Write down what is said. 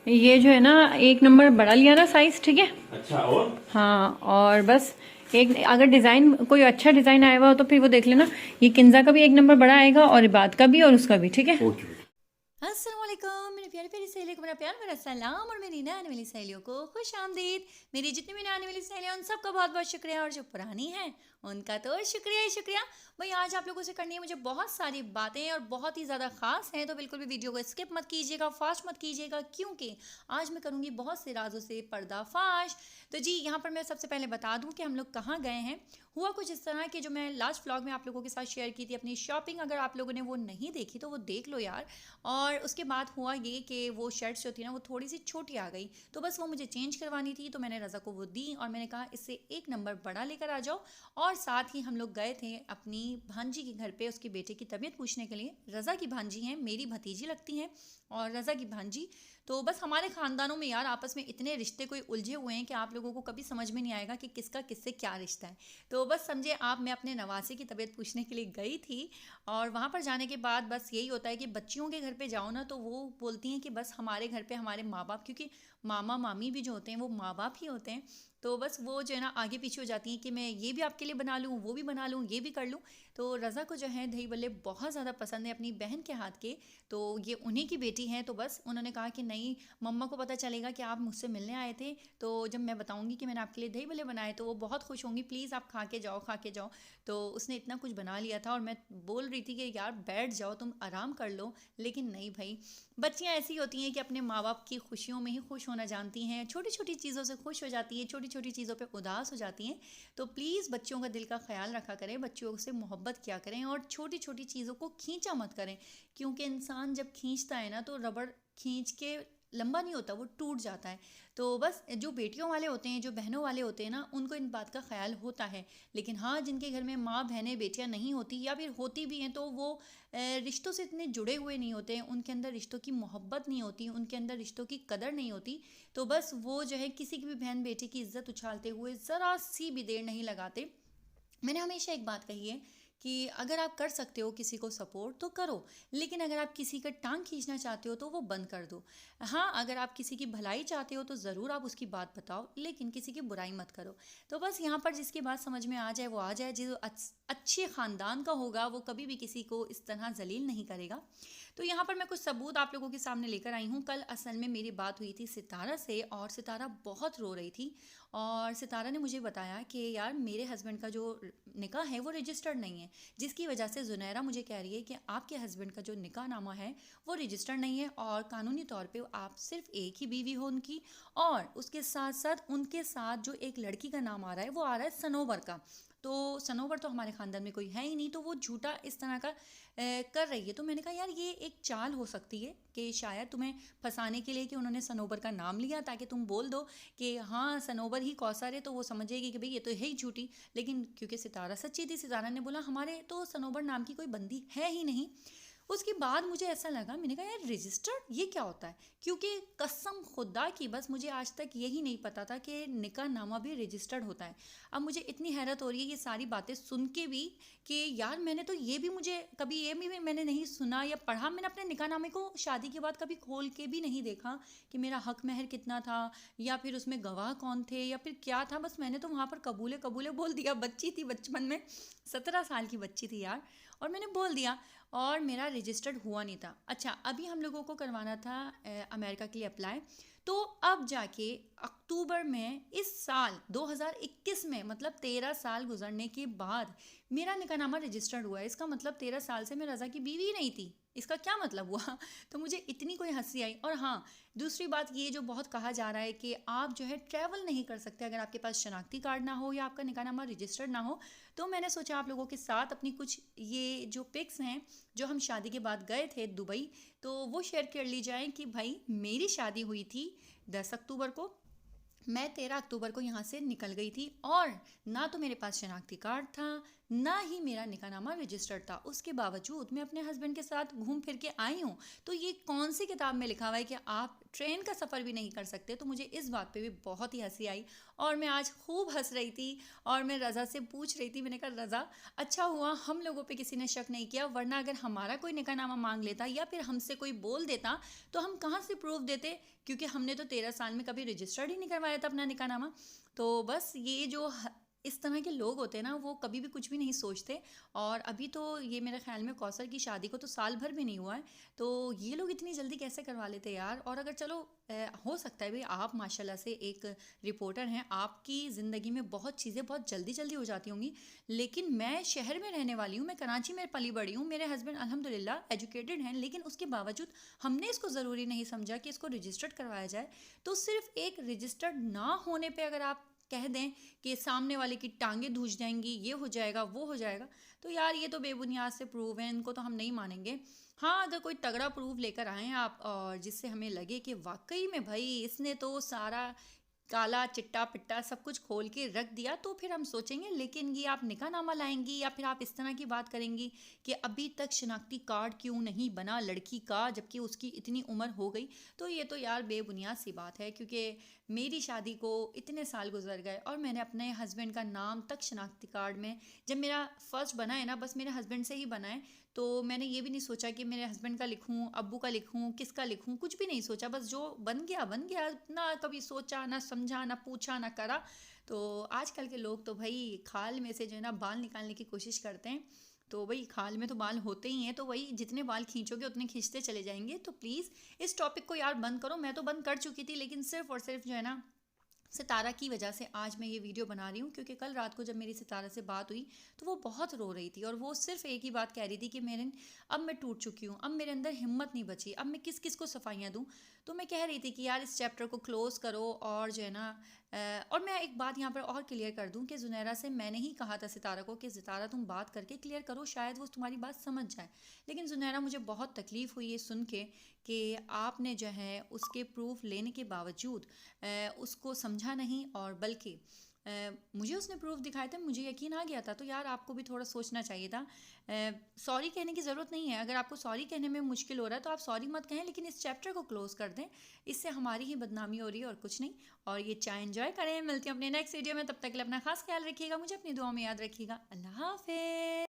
یہ جو ہے نا 1 نمبر بڑا لیا نا سائز، ٹھیک ہے. اچھا. اور ہاں اور بس ایک اگر ڈیزائن کوئی اچھا ڈیزائن آیا ہوا ہو تو پھر وہ دیکھ لینا. یہ کنزا کا بھی 1 نمبر بڑا آئے گا اور عباد کا بھی اور اس کا بھی، ٹھیک ہے. اوکے. السلام علیکم میری پیاری پیاری سہیلیوں کو میرا پیار میرا سلام، اور میری نئے آنے والی سہیلیوں کو خوش آمدید. میری جتنی بھی نئے آنے والی سہیلیاں ان سب کا بہت بہت شکریہ، اور جو پرانی ہیں ان کا تو شکریہ ہی شکریہ. بھائی آج آپ لوگوں سے کرنی ہے مجھے بہت ساری باتیں اور بہت ہی زیادہ خاص ہیں، تو بالکل بھی ویڈیو کو اسکپ مت کیجیے گا، فاسٹ مت کیجیے گا، کیونکہ آج میں کروں گی بہت سے رازوں سے پردہ فاش. تو جی یہاں پر میں سب سے پہلے بتا دوں کہ ہم لوگ کہاں گئے ہیں. ہوا کچھ اس طرح کہ جو میں لاسٹ ولاگ میں آپ لوگوں کے ساتھ شیئر کی تھی اپنی شاپنگ، اگر آپ لوگوں نے وہ نہیں دیکھی تو وہ دیکھ لو یار. اور اس کے بعد ہوا یہ کہ وہ شرٹس جو تھی نا وہ تھوڑی سی چھوٹی آ گئی، تو بس وہ مجھے چینج کروانی تھی، تو میں نے رضا کو وہ دی اور میں نے کہا اس سے 1 نمبر بڑا لے کر آ جاؤ. اور ساتھ ہی ہم لوگ گئے تھے اپنی بھانجی کے گھر پہ اس کے بیٹے کی طبیعت پوچھنے کے لیے. رضا کی بھانجی ہیں، میری بھتیجی لگتی ہیں اور رضا کی بھانجی. تو بس ہمارے خاندانوں میں یار آپس میں اتنے رشتے کوئی الجھے ہوئے ہیں کہ آپ لوگوں کو کبھی سمجھ میں نہیں آئے گا کہ کس کا کس سے کیا رشتہ ہے. تو بس سمجھے آپ، میں اپنے نواسے کی طبیعت پوچھنے کے لیے گئی تھی، اور وہاں پر جانے کے بعد بس یہی ہوتا ہے کہ بچیوں کے گھر پہ جاؤ نا تو وہ بولتی ہیں کہ بس ہمارے گھر پہ ہمارے ماں باپ، کیونکہ ماما مامی بھی جو ہوتے ہیں وہ ماں باپ ہی ہوتے ہیں. تو بس وہ جو ہے نا آگے پیچھے ہو جاتی ہیں کہ میں یہ بھی آپ کے لیے بنا لوں، وہ بھی بنا لوں، یہ بھی کر لوں. تو رضا کو جو ہے دہی بلے بہت زیادہ پسند ہے اپنی بہن کے ہاتھ کے. تو یہ انہیں کی بیٹی ہیں، تو بس انہوں نے کہا کہ نہیں مما کو پتہ چلے گا کہ آپ مجھ سے ملنے آئے تھے، تو جب میں بتاؤں گی کہ میں نے آپ کے لیے دہی بلے بنائے تو وہ بہت خوش ہوں گی، پلیز آپ کھا کے جاؤ کھا کے جاؤ. تو اس نے اتنا کچھ بنا لیا تھا اور میں بول رہی تھی کہ یار بیٹھ جاؤ تم آرام کر لو، لیکن نہیں بھائی، بچیاں ایسی ہوتی ہیں کہ اپنے ماں باپ کی خوشیوں میں ہی خوش ہونا جانتی ہیں، چھوٹی چھوٹی چیزوں سے خوش ہو جاتی ہیں، چھوٹی چھوٹی چیزوں پہ اداس ہو جاتی ہیں. تو پلیز بچوں کا دل کا خیال رکھا کریں، بچوں سے محبت کیا کریں اور چھوٹی چھوٹی چیزوں کو کھینچا مت کریں، کیونکہ انسان جب کھینچتا ہے نا تو ربڑ کھینچ کے لمبا نہیں ہوتا، وہ ٹوٹ جاتا ہے. تو بس جو بیٹیوں والے ہوتے ہیں، جو بہنوں والے ہوتے ہیں نا، ان کو ان بات کا خیال ہوتا ہے. لیکن ہاں جن کے گھر میں ماں بہنیں بیٹیاں نہیں ہوتی، یا پھر ہوتی بھی ہیں تو وہ رشتوں سے اتنے جڑے ہوئے نہیں ہوتے ہیں، ان کے اندر رشتوں کی محبت نہیں ہوتی، ان کے اندر رشتوں کی قدر نہیں ہوتی. تو بس وہ جو ہے کسی کی بھی بہن بیٹی کی عزت اچھالتے ہوئے ذرا سی بھی دیر نہیں لگاتے. میں نے ہمیشہ ایک بات کہی ہے کہ اگر آپ کر سکتے ہو کسی کو سپورٹ تو کرو، لیکن اگر آپ کسی کا ٹانگ کھینچنا چاہتے ہو تو وہ بند کر دو. ہاں اگر آپ کسی کی بھلائی چاہتے ہو تو ضرور آپ اس کی بات بتاؤ، لیکن کسی کی برائی مت کرو. تو بس یہاں پر جس کی بات سمجھ میں آ جائے وہ آ جائے، جو اچھے خاندان کا ہوگا وہ کبھی بھی کسی کو اس طرح ذلیل نہیں کرے گا. تو یہاں پر میں کچھ ثبوت آپ لوگوں کے سامنے لے کر آئی ہوں. کل اصل میں میری بات ہوئی تھی ستارہ سے، اور ستارہ بہت رو رہی تھی، اور ستارہ نے مجھے بتایا کہ یار میرے ہسبینڈ کا جو نکاح ہے وہ رجسٹرڈ نہیں ہے، جس کی وجہ سے زنیرہ مجھے کہہ رہی ہے کہ آپ کے ہسبینڈ کا جو نکاح نامہ ہے وہ رجسٹرڈ نہیں ہے، اور قانونی طور پہ آپ صرف ایک ہی بیوی ہو ان کی، اور اس کے ساتھ ساتھ ان کے ساتھ جو ایک لڑکی کا نام آ رہا ہے وہ آ رہا ہے سنوبر کا. تو سنوبر تو ہمارے خاندان میں کوئی ہے ہی نہیں، تو وہ جھوٹا اس طرح کا کر رہی ہے. تو میں نے کہا یار یہ ایک چال ہو سکتی ہے کہ شاید تمہیں پھنسانے کے لیے کہ انہوں نے سنوبر کا نام لیا تاکہ تم بول دو کہ ہاں سنوبر ہی کوثر ہے، تو وہ سمجھے گی کہ بھئی یہ تو ہے ہی جھوٹی. لیکن کیونکہ ستارہ سچی تھی، ستارہ نے بولا ہمارے تو سنوبر نام کی کوئی بندی ہے ہی نہیں. اس کے بعد مجھے ایسا لگا، میں نے کہا یار رجسٹرڈ یہ کیا ہوتا ہے، کیونکہ قسم خدا کی بس مجھے آج تک یہی نہیں پتا تھا کہ نکاح نامہ بھی رجسٹرڈ ہوتا ہے. اب مجھے اتنی حیرت ہو رہی ہے یہ ساری باتیں سن کے بھی کہ یار میں نے تو یہ بھی، مجھے کبھی یہ بھی میں نے نہیں سنا یا پڑھا. میں نے اپنے نکاح نامے کو شادی کے بعد کبھی کھول کے بھی نہیں دیکھا کہ میرا حق مہر کتنا تھا، یا پھر اس میں گواہ کون تھے، یا پھر کیا تھا. بس میں نے تو وہاں پر قبولے قبولے بول دیا. بچی تھی بچپن میں، 17 سال کی بچی تھی یار، اور میں نے بول دیا، اور میرا رجسٹرڈ ہوا نہیں تھا. اچھا ابھی ہم لوگوں کو کروانا تھا امریکہ کے لیے اپلائی. تو اب جا کے اکتوبر میں اس سال 2021 میں، مطلب 13 سال گزرنے کے بعد میرا نکاح نامہ رجسٹرڈ ہوا ہے. اس کا مطلب 13 سال سے میں رضا کی بیوی ہی نہیں تھی. اس کا کیا مطلب ہوا؟ تو مجھے اتنی کوئی ہنسی آئی. اور ہاں دوسری بات یہ جو بہت کہا جا رہا ہے کہ آپ جو ہے ٹریول نہیں کر سکتے اگر آپ کے پاس شناختی کارڈ نہ ہو یا آپ کا نکاح نامہ رجسٹرڈ نہ ہو. تو میں نے سوچا آپ لوگوں کے ساتھ اپنی کچھ یہ جو پکس ہیں جو ہم شادی کے بعد گئے تھے دبئی، تو وہ شیئر کر لی جائیں کہ بھائی میری شادی ہوئی تھی 10 اکتوبر کو، میں 13 اکتوبر کو یہاں سے نکل گئی تھی، اور نہ تو میرے پاس شناختی کارڈ تھا، نہ ہی میرا نکاح نامہ رجسٹرڈ تھا. اس کے باوجود میں اپنے ہسبینڈ کے ساتھ گھوم پھر کے آئی ہوں. تو یہ کون سی کتاب میں لکھا ہوا ہے کہ آپ ٹرین کا سفر بھی نہیں کر سکتے؟ تو مجھے اس بات پہ بھی بہت ہی ہنسی آئی اور میں آج خوب ہنس رہی تھی اور میں رضا سے پوچھ رہی تھی. میں نے کہا رضا اچھا ہوا ہم لوگوں پہ کسی نے شک نہیں کیا, ورنہ اگر ہمارا کوئی نکاح نامہ مانگ لیتا یا پھر ہم سے کوئی بول دیتا تو ہم کہاں سے پروف دیتے, کیونکہ ہم نے تو 13 سال میں کبھی رجسٹرڈ ہی نہیں کروایا تھا اپنا نکاح نامہ. تو بس یہ جو اس طرح کے لوگ ہوتے ہیں نا وہ کبھی بھی کچھ بھی نہیں سوچتے. اور ابھی تو یہ میرے خیال میں کوثر کی شادی کو تو سال بھر بھی نہیں ہوا ہے, تو یہ لوگ اتنی جلدی کیسے کروا لیتے یار. اور اگر چلو ہو سکتا ہے بھائی آپ ماشاء اللہ سے ایک رپورٹر ہیں, آپ کی زندگی میں بہت چیزیں بہت جلدی جلدی ہو جاتی ہوں گی, لیکن میں شہر میں رہنے والی ہوں, میں کراچی میں پلی بڑھی ہوں, میرے ہسبینڈ الحمدللہ ایجوکیٹڈ ہیں, لیکن اس کے باوجود ہم نے اس کو ضروری نہیں سمجھا کہ اس کو رجسٹرڈ کروایا جائے. تو صرف ایک رجسٹرڈ نہ ہونے پہ اگر آپ کہہ دیں کہ سامنے والے کی ٹانگیں دھوج جائیں گی, یہ ہو جائے گا وہ ہو جائے گا, تو یار یہ تو بے بنیاد سے پروف ہیں, ان کو تو ہم نہیں مانیں گے. ہاں اگر کوئی تگڑا پروف لے کر آئیں آپ اور جس سے ہمیں لگے کہ واقعی میں بھائی اس نے تو سارا کالا چٹا پٹا سب کچھ کھول کے رکھ دیا, تو پھر ہم سوچیں گے. لیکن یہ آپ نکاح نامہ لائیں گی یا پھر آپ اس طرح کی بات کریں گی کہ ابھی تک شناختی کارڈ کیوں نہیں بنا لڑکی کا جبکہ اس کی اتنی عمر ہو گئی, تو یہ تو یار بے بنیاد سی بات ہے. کیونکہ میری شادی کو اتنے سال گزر گئے اور میں نے اپنے ہسبینڈ کا نام تک شناختی کارڈ میں, جب میرا فرسٹ بنا ہے نا, بس میرے ہسبینڈ سے ہی بنا ہے, تو میں نے یہ بھی نہیں سوچا کہ میرے ہسبینڈ کا لکھوں, ابو کا لکھوں, کس کا لکھوں, کچھ بھی نہیں سوچا. بس جو بن گیا نہ کبھی سوچا نہ سمجھا نہ پوچھا نہ کرا. تو آج کل کے لوگ تو بھائی کھال میں سے جو ہے نا بال نکالنے کی کوشش کرتے ہیں. تو بھائی کھال میں تو بال ہوتے ہی ہیں, تو وہی جتنے بال کھینچو گے اتنے کھینچتے چلے جائیں گے. تو پلیز اس ٹاپک کو یار بند کرو. میں تو بند کر چکی تھی, لیکن صرف اور صرف جو ہے نا ستارہ کی وجہ سے آج میں یہ ویڈیو بنا رہی ہوں. کیونکہ کل رات کو جب میری ستارہ سے بات ہوئی تو وہ بہت رو رہی تھی, اور وہ صرف ایک ہی بات کہہ رہی تھی کہ اب میں ٹوٹ چکی ہوں, اب میرے اندر ہمت نہیں بچی, اب میں کس کس کو صفائیاں دوں. تو میں کہہ رہی تھی کہ یار اس چیپٹر کو کلوز کرو. اور جو ہے نا اور میں ایک بات یہاں پر اور کلیئر کر دوں کہ زنیرہ سے میں نے ہی کہا تھا ستارہ کو کہ ستارہ تم بات کر کے کلیئر کرو, شاید وہ تمہاری بات سمجھ جائے. لیکن زنیرہ مجھے بہت تکلیف ہوئی یہ سن کے کہ آپ نے جو ہے اس کے پروف لینے کے باوجود اس کو سمجھا نہیں, اور بلکہ مجھے اس نے پروف دکھائے تھے, مجھے یقین آ گیا تھا. تو یار آپ کو بھی تھوڑا سوچنا چاہیے تھا. سوری کہنے کی ضرورت نہیں ہے. اگر آپ کو سوری کہنے میں مشکل ہو رہا ہے تو آپ سوری مت کہیں, لیکن اس چیپٹر کو کلوز کر دیں. اس سے ہماری ہی بدنامی ہو رہی ہے اور کچھ نہیں. اور یہ چائے انجوائے کریں. ملتے ہیں اپنے نیکسٹ ویڈیو میں, تب تک کے لیے اپنا خاص خیال رکھیے گا, مجھے اپنی دعاؤں میں یاد رکھیے گا. اللہ حافظ.